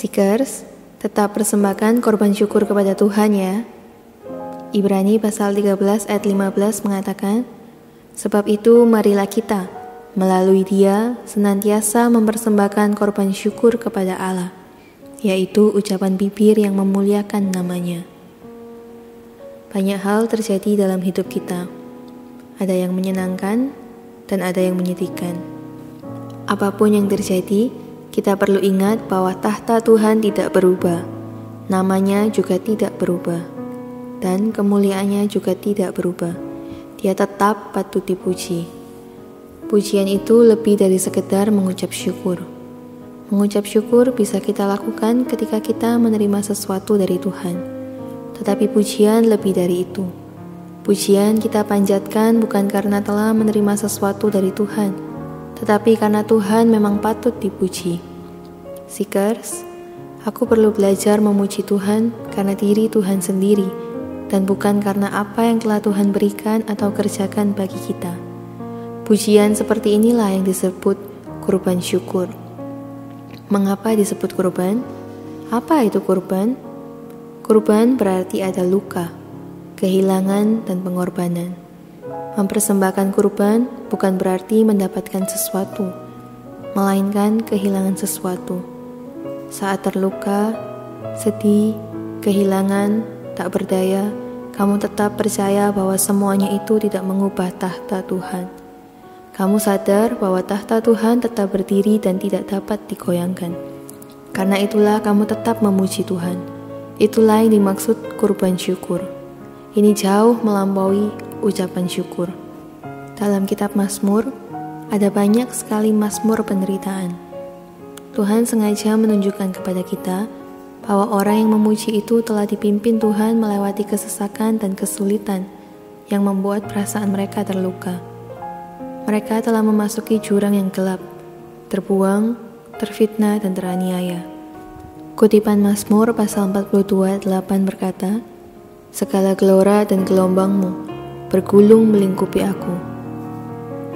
Seekers, tetap persembahkan korban syukur kepada Tuhan ya. Ibrani pasal 13 ayat 15 mengatakan, sebab itu marilah kita, melalui Dia, senantiasa mempersembahkan korban syukur kepada Allah, yaitu ucapan bibir yang memuliakan namanya. Banyak hal terjadi dalam hidup kita. Ada yang menyenangkan dan ada yang menyedihkan. Apapun yang terjadi, kita perlu ingat bahwa tahta Tuhan tidak berubah, namanya juga tidak berubah, dan kemuliaannya juga tidak berubah. Dia tetap patut dipuji. Pujian itu lebih dari sekedar mengucap syukur. Mengucap syukur bisa kita lakukan ketika kita menerima sesuatu dari Tuhan. Tetapi pujian lebih dari itu. Pujian kita panjatkan bukan karena telah menerima sesuatu dari Tuhan, tetapi karena Tuhan memang patut dipuji. Seekers, aku perlu belajar memuji Tuhan karena diri Tuhan sendiri, dan bukan karena apa yang telah Tuhan berikan atau kerjakan bagi kita. Pujian seperti inilah yang disebut kurban syukur. Mengapa disebut kurban? Apa itu kurban? Kurban berarti ada luka, kehilangan, dan pengorbanan. Mempersembahkan kurban bukan berarti mendapatkan sesuatu, melainkan kehilangan sesuatu. Saat terluka, sedih, kehilangan, tak berdaya, kamu tetap percaya bahwa semuanya itu tidak mengubah tahta Tuhan. Kamu sadar bahwa tahta Tuhan tetap berdiri dan tidak dapat digoyangkan. Karena itulah kamu tetap memuji Tuhan. Itulah yang dimaksud kurban syukur. Ini jauh melampaui ucapan syukur. Dalam kitab Mazmur, ada banyak sekali mazmur penderitaan. Tuhan sengaja menunjukkan kepada kita bahwa orang yang memuji itu telah dipimpin Tuhan melewati kesesakan dan kesulitan yang membuat perasaan mereka terluka. Mereka telah memasuki jurang yang gelap, terbuang, terfitnah, dan teraniaya. Kutipan Mazmur pasal 42 ayat 8 berkata, segala gelora dan gelombangmu bergulung melingkupi aku.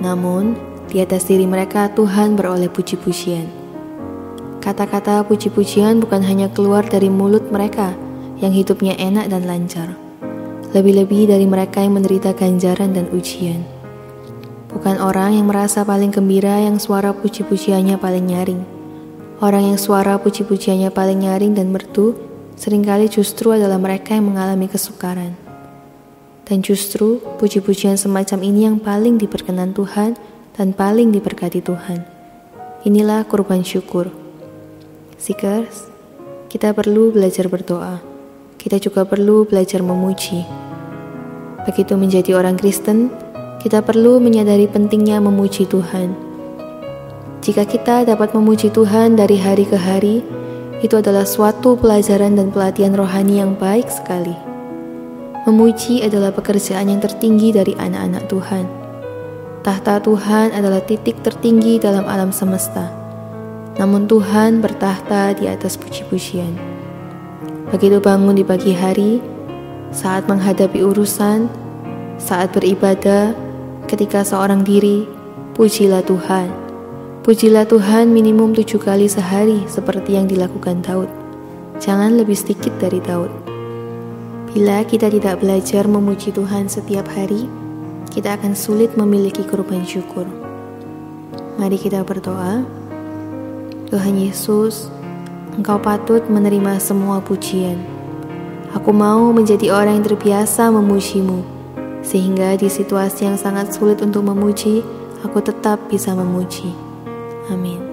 Namun, di atas diri mereka Tuhan beroleh puji-pujian. Kata-kata puji-pujian bukan hanya keluar dari mulut mereka yang hidupnya enak dan lancar, lebih-lebih dari mereka yang menderita ganjaran dan ujian. Bukan orang yang merasa paling gembira yang suara puji-pujiannya paling nyaring. Orang yang suara puji-pujiannya paling nyaring dan merdu seringkali justru adalah mereka yang mengalami kesukaran. Dan justru puji-pujian semacam ini yang paling diperkenan Tuhan dan paling diberkati Tuhan. Inilah kurban syukur. Seekers, kita perlu belajar berdoa. Kita juga perlu belajar memuji. Begitu menjadi orang Kristen, kita perlu menyadari pentingnya memuji Tuhan. Jika kita dapat memuji Tuhan dari hari ke hari, itu adalah suatu pelajaran dan pelatihan rohani yang baik sekali. Memuji adalah pekerjaan yang tertinggi dari anak-anak Tuhan. Tahta Tuhan adalah titik tertinggi dalam alam semesta. Namun Tuhan bertahta di atas puji-pujian. Begitu bangun di pagi hari, saat menghadapi urusan, saat beribadah, ketika seorang diri, pujilah Tuhan. Pujilah Tuhan minimum 7 kali sehari seperti yang dilakukan Daud. Jangan lebih sedikit dari Daud. Bila kita tidak belajar memuji Tuhan setiap hari, kita akan sulit memiliki kurban syukur. Mari kita berdoa. Tuhan Yesus, Engkau patut menerima semua pujian. Aku mau menjadi orang yang terbiasa memuji-Mu, sehingga di situasi yang sangat sulit untuk memuji, aku tetap bisa memuji. Amin.